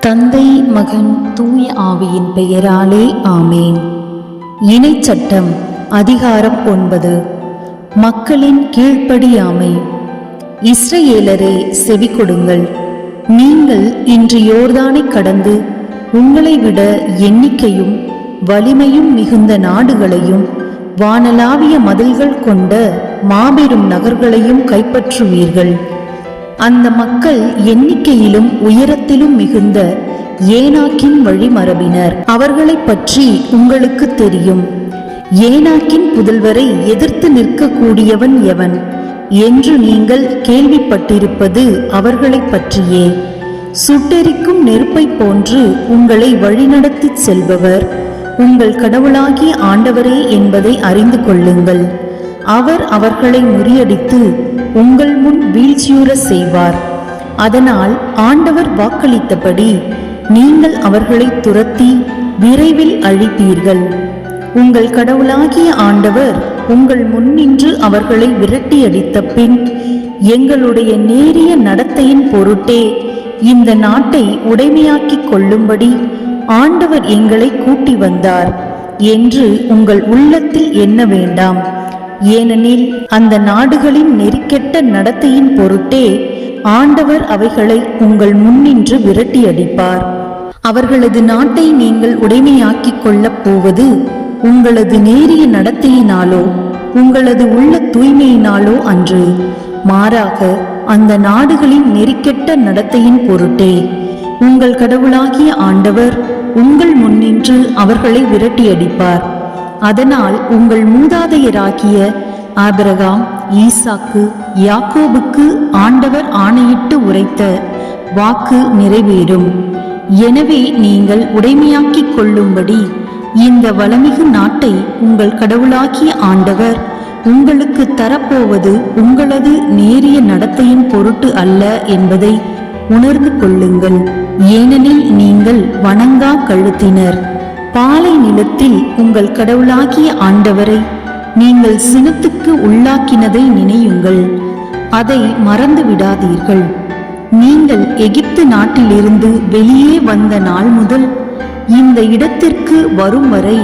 தந்தை, மகன், தூய ஆவியின் பெயராலே ஆமேன். இணைச்சட்டம் அதிகாரம் 9. மக்களின் கீழ்ப்படியாமை. இஸ்ரவேலரே, செவி கொடுங்கள். நீங்கள் இன்று யோர்தானை கடந்து உங்களை விட எண்ணிக்கையும் வலிமையும் மிகுந்த நாடுகளையும் வானளாவிய மதில்கள் கொண்ட மாபெரும் நகர்களையும் கைப்பற்றுவீர்கள். அந்த மக்கள் எண்ணிக்கையிலும் உயரத்திலும் மிகுந்த ஏனாக்கின் வழிமரபினர். அவர்களை பற்றி உங்களுக்கு தெரியும். ஏனாக்கின் புதல்வரை எதிர்த்து நிற்கக்கூடியவன் எவன் என்று நீங்கள் கேள்விப்பட்டிருப்பது அவர்களை பற்றியே. சுட்டெரிக்கும் நெருப்பை போன்று உங்களை வழிநடத்தி செல்பவர் உங்கள் கடவுளாகிய ஆண்டவரே என்பதை அறிந்து கொள்ளுங்கள். அவர் அவர்களை முறியடித்து உங்கள் முன் வீழ்ச்சியுற செய்வார். அதனால் ஆண்டவர் வாக்களித்தபடி நீங்கள் அவர்களை துரத்தி விரைவில் அழிப்பீர்கள். உங்கள் கடவுளாகிய ஆண்டவர் உங்கள் முன்னின்று அவர்களை விரட்டி அடித்த பின், எங்களுடைய நேரிய நடத்தையின் பொருட்டே இந்த நாட்டை உடைமையாக்கிக் கொள்ளும்படி ஆண்டவர் எங்களை கூட்டி வந்தார் என்று உங்கள் உள்ளத்தில் எண்ண வேண்டாம். ஏனெனில் அந்த நாடுகளின் நெறிக்கெட்ட நடத்தையின் பொருட்டே ஆண்டவர் அவைகளை உங்கள் முன்னின்று விரட்டி அடிப்பார். அவர்களது நாட்டை நீங்கள் உடைமையாக்கிக் கொள்ளப் போவது உங்களது நேரிய நடத்தையினாலோ உங்களது உள்ள தூய்மையினாலோ அன்று, மாறாக அந்த நாடுகளின் நெறிக்கெட்ட நடத்தையின் பொருட்டே. உங்கள் கடவுளாகிய ஆண்டவர் உங்கள் முன்னின்று அவர்களை விரட்டி அடிப்பார். அதனால் உங்கள் மூதாதையராகிய ஆபிரகாம், ஈசாக்கு, யாக்கோபுக்கு ஆண்டவர் ஆணையிட்டு உரைத்த வாக்கு நிறைவேறும். எனவே நீங்கள் உடைமையாக்கிக் கொள்ளும்படி இந்த வளமிகு நாட்டை உங்கள் கடவுளாகிய ஆண்டவர் உங்களுக்கு தரப்போவது உங்களது நேரிய நடத்தையின் பொருட்டு அல்ல என்பதை உணர்ந்து கொள்ளுங்கள். ஏனெனில் நீங்கள் வணங்கா கழுத்தினர். பாலை நிலத்தில் உங்கள் கடவுளாகிய ஆண்டவரை நீங்கள் சினத்துக்கு உள்ளாக்கினதை நினையுங்கள். அதை மறந்து விடாதீர்கள். நீங்கள் எகிப்து நாட்டிலிருந்து வெளியே வந்த நாள் முதல் இந்த இடத்திற்கு வரும் வரை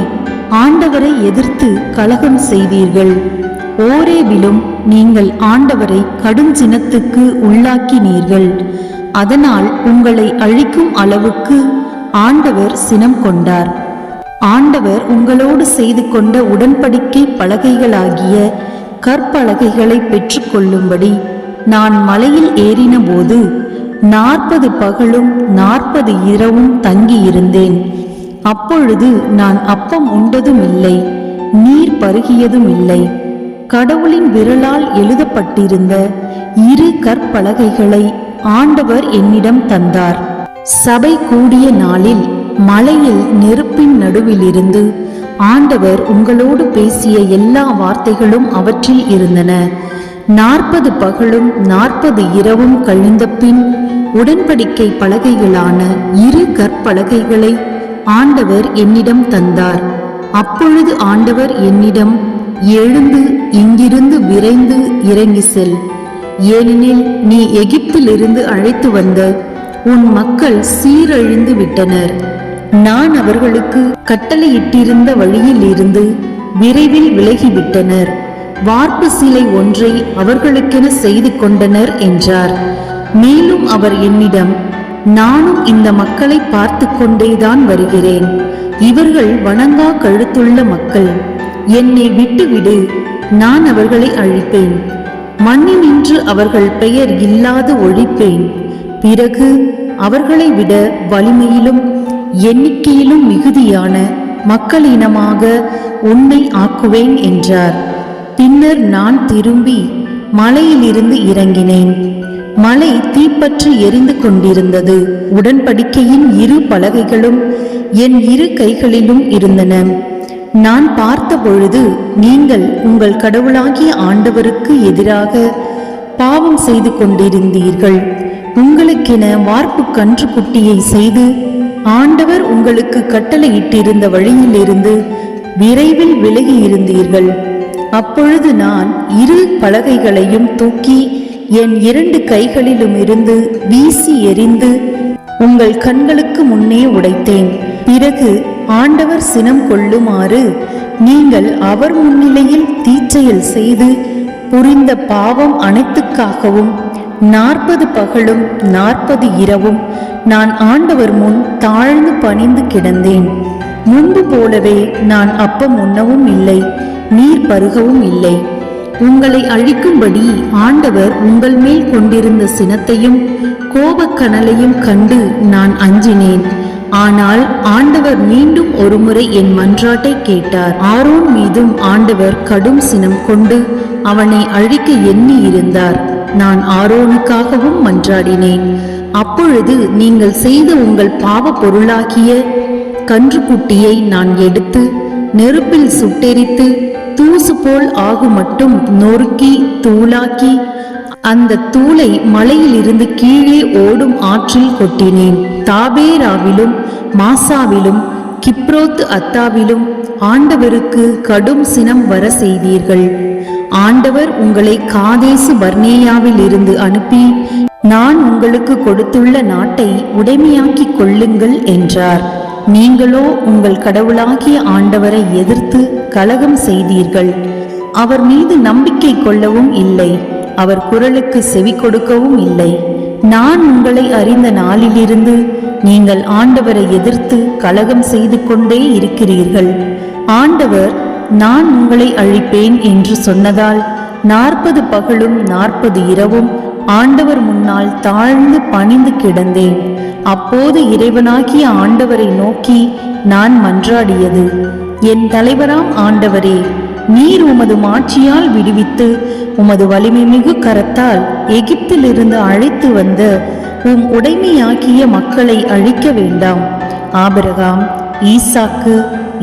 ஆண்டவரை எதிர்த்து கலகம் செய்தீர்கள். ஓரேவிலும் நீங்கள் ஆண்டவரை கடுஞ்சினத்துக்கு உள்ளாக்கினீர்கள். அதனால் உங்களை அழிக்கும் அளவுக்கு ஆண்டவர் சினம் கொண்டார். ஆண்டவர் உங்களோடு செய்து கொண்ட உடன்படிக்கை பலகைகளாகிய கற்பலகைகளை பெற்று கொள்ளும்படி நான் மலையில் ஏறின போது 40 பகலும் 40 இரவும் தங்கியிருந்தேன். அப்பொழுது நான் அப்பம் உண்டதும் இல்லை, நீர் பருகியதும் இல்லை. கடவுளின் விரலால் எழுதப்பட்டிருந்த 2 கற்பலகைகளை ஆண்டவர் என்னிடம் தந்தார். சபை கூடிய நாளில் மலையில் நெருப்பின் நடுவிலிருந்து ஆண்டவர் உங்களோடு பேசிய எல்லா வார்த்தைகளும் அவற்றில் இருந்தன. 40 பகலும் 40 இரவும் கழிந்த பின் உடன்படிக்கை பலகைகளான 2 கற்பலகைகளை ஆண்டவர் என்னிடம் தந்தார். அப்பொழுது ஆண்டவர் என்னிடம், எழுந்து இங்கிருந்து விரைந்து இறங்கி செல். ஏனெனில் நீ எகிப்திலிருந்து அழைத்து வந்த உன் மக்கள் சீரழிந்து விட்டனர். நான் அவர்களுக்கு கட்டளையிட்டிருந்த வழியில் இருந்து விரைவில் விலகிவிட்டனர். வார்ப்பு சிலை ஒன்றை அவர்களுக்கென செய்து கொண்டனர் என்றார். மேலும் அவர் என்னிடம், நானும் இந்த மக்களை பார்த்து கொண்டேதான் வருகிறேன். இவர்கள் வணங்கா கழுத்துள்ள மக்கள். என்னை விட்டுவிடு, நான் அவர்களை அழிப்பேன். மண்ணினின்று அவர்கள் பெயர் இல்லாது ஒழிப்பேன். பிறகு அவர்களை விட வலிமையிலும் எண்ணிக்கையிலும் மிகுதியான மக்களினமாக உன்னை ஆக்குவேன் என்றார். பின்னர் நான் திரும்பி மலையிலிருந்து இறங்கினேன். மலை தீப்பற்றி எரிந்து கொண்டிருந்தது. உடன்படிக்கையின் 2 பலகைகளும் என் 2 கைகளிலும் இருந்தன. நான் பார்த்த பொழுது நீங்கள் உங்கள் கடவுளாகிய ஆண்டவருக்கு எதிராக பாவம் செய்து கொண்டிருந்தீர்கள். உங்களுக்கென வார்ப்பு கன்று குட்டியை செய்து ஆண்டவர் உங்களுக்கு கட்டளையிட்டிருந்த வழியிலிருந்து விரைவில் விலகி இருந்தீர்கள். அப்பொழுது நான் 2 பலகைகளையும் தூக்கி என் 2 கைகளிலும் இருந்து வீசி எறிந்து உங்கள் கண்களுக்கு முன்னே உடைத்தேன். பிறகு ஆண்டவர் சினம் கொள்ளுமாறு நீங்கள் அவர் முன்னிலையில் தீச்செயல் செய்து புரிந்த பாவம் அனைத்துக்காகவும் 40 பகலும் 40 இரவும் நான் ஆண்டவர் முன் தாழ்ந்து பணிந்து கிடந்தேன். முன்பு போலவே நான் அப்பம் உண்ணவும் இல்லை, நீர் பருகவும் இல்லை. உங்களை அழிக்கும்படி ஆண்டவர் உங்கள் மேல் கொண்டிருந்த சினத்தையும் கோபக்கனலையும் கண்டு நான் அஞ்சினேன். ஆனால் ஆண்டவர் மீண்டும் ஒருமுறை என் மன்றாட்டை கேட்டார். ஆரோன் மீதும் ஆண்டவர் கடும் சினம் கொண்டு அவனை அழிக்க எண்ணி இருந்தார். நான் ஆரோனுக்காகவும் மன்றாடினேன். அப்பொழுது நீங்கள் செய்த உங்கள் பாவ பொருளாகிய கன்றுக்குட்டியை நான் எடுத்து நெருப்பில் சுட்டெரித்து தூசு போல் ஆகும் மட்டும் நொறுக்கி தூளாக்கி அந்த தூளை மலையில் இருந்து கீழே ஓடும் ஆற்றில் கொட்டினேன். தாபேராவிலும் மாசாவிலும் கிப்ரோத் அத்தாவிலும் ஆண்டவருக்கு கடும் சினம் வர செய்தீர்கள். ஆண்டவர் உங்களை காதேசு பர்னேயாவில் இருந்து அனுப்பி நான் உங்களுக்கு கொடுத்துள்ள நாட்டை உடைமையாக்கிக் கொள்ளுங்கள் என்றார். நீங்களோ உங்கள் கடவுளாகிய ஆண்டவரை எதிர்த்து கலகம் செய்தீர்கள். அவர் மீது நம்பிக்கை கொள்ளவும் இல்லை, அவர் குரலுக்கு செவி கொடுக்கவும் இல்லை. நான் உங்களை அறிந்த நாளிலிருந்து நீங்கள் ஆண்டவரை எதிர்த்து கலகம் செய்து கொண்டே இருக்கிறீர்கள். ஆண்டவர் நான் உங்களை அழிப்பேன் என்று சொன்னதால் 40 பகலும் 40 இரவும் ஆண்டவர் முன்னால் தாழ்ந்து பணிந்து கிடந்தேன். அப்போது இறைவனாகிய ஆண்டவரை நோக்கி நான் மன்றாடியது, என் தலைவராம் ஆண்டவரே, நீர் உமது மாட்சியால் விடுவித்து உமது வலிமை மிகு கரத்தால் எகிப்திலிருந்து அழைத்து வந்த உம் உடைமையாக்கிய மக்களை அழிக்க வேண்டாம். ஆபிரகாம், ஈசாக்கு,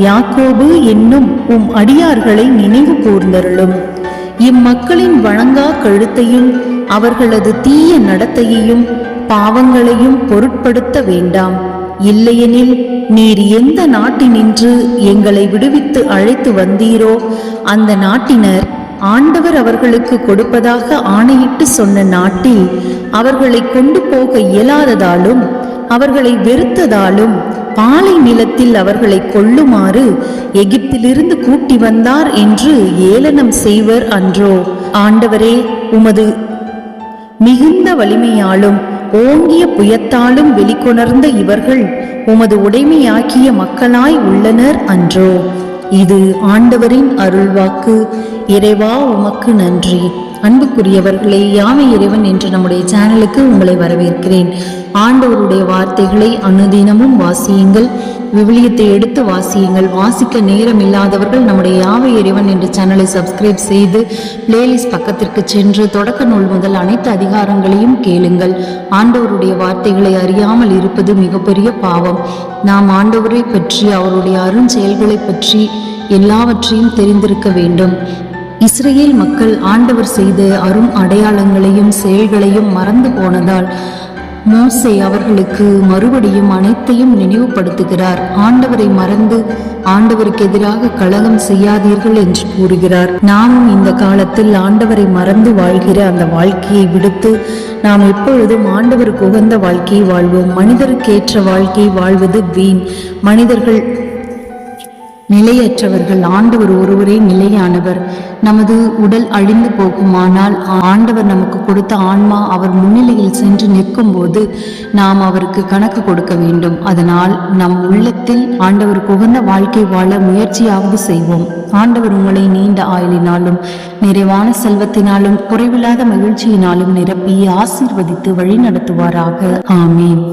யாக்கோபு என்னும் உம் அடியார்களை நினைவு கூர்ந்தருளும். இம்மக்களின் வழங்கா கழுத்தையும் அவர்களது தீய நடத்தையையும் பாவங்களையும் பொருட்படுத்த வேண்டாம். இல்லையெனில் நீர் எந்த நாட்டினின்று எங்களை விடுவித்து அழைத்து வந்தீரோ அந்த நாட்டினர் ஆண்டவர் அவர்களுக்கு கொடுப்பதாக ஆணையிட்டு சொன்ன நாட்டில் அவர்களை கொண்டு போக இயலாததாலும் அவர்களை வெறுத்ததாலும் பாலை நிலத்தில் அவர்களை கொல்லுமாறு எகிப்திலிருந்து கூட்டி வந்தார் என்று ஏளனம் செய்வர் அன்றோ? ஆண்டவரே, உமது மிகுந்த வலிமையாலும் ஓங்கிய புயத்தாலும் வெளிக்கொணர்ந்த இவர்கள் உமது உடைமையாக்கிய மக்களாய் உள்ளனர் அன்றோ? இது ஆண்டவரின் அருள்வாக்கு. இறைவா, உமக்கு நன்றி. அன்புக்குரியவர்களே, யாவை இறைவன் என்ற நம்முடைய சேனலுக்கு உங்களை வரவேற்கிறேன். ஆண்டவருடைய வார்த்தைகளை அனுதினமும் வாசியுங்கள், விவிலியத்தை எடுத்து வாசியுங்கள். வாசிக்க நேரம் இல்லாதவர்கள் நம்முடைய யாவை இறைவன் என்ற சேனலை சப்ஸ்கிரைப் செய்து பிளேலிஸ்ட் பக்கத்திற்கு சென்று தொடக்க நூல் முதல் அனைத்து அதிகாரங்களையும் கேளுங்கள். ஆண்டவருடைய வார்த்தைகளை அறியாமல் இருப்பது மிகப்பெரிய பாவம். நாம் ஆண்டவரை பற்றி, அவருடைய அருஞ்செயல்களை பற்றி எல்லாவற்றையும் தெரிந்திருக்க வேண்டும். இஸ்ரேல் மக்கள் ஆண்டவர் செய்த அரும் அடையாளங்களையும் செயல்களையும் மறந்து போனதால் மோசே அவர்களுக்கு மறுபடியும் அனைத்தையும் நினைவுபடுத்துகிறார். ஆண்டவரை மறந்து ஆண்டவருக்கு எதிராக கலகம் செய்யாதீர்கள் என்று கூறுகிறார். நாமும் இந்த காலத்தில் ஆண்டவரை மறந்து வாழ்கிற அந்த வாழ்க்கையை விடுத்து நாம் எப்பொழுதும் ஆண்டவருக்கு உகந்த வாழ்க்கையை வாழ்வோம். மனிதருக்கேற்ற வாழ்க்கையை வாழ்வது வீண். மனிதர்கள் நிலையற்றவர்கள், ஆண்டவர் ஒருவரே நிலையானவர். நமது உடல் அழிந்து போகுமானால் ஆண்டவர் நமக்கு கொடுத்த ஆன்மா அவர் முன்னிலையில் சென்று நிற்கும் போது நாம் அவருக்கு கணக்கு கொடுக்க வேண்டும். அதனால் நம் உள்ளத்தில் ஆண்டவருக்கு உகந்த வாழ்க்கை வாழ முயற்சியாவது செய்வோம். ஆண்டவர் உங்களை நீண்ட ஆயுளினாலும் நிறைவான செல்வத்தினாலும் குறைவில்லாத மகிழ்ச்சியினாலும் நிரப்பி ஆசீர்வதித்து வழி நடத்துவாராக. ஆமீன்.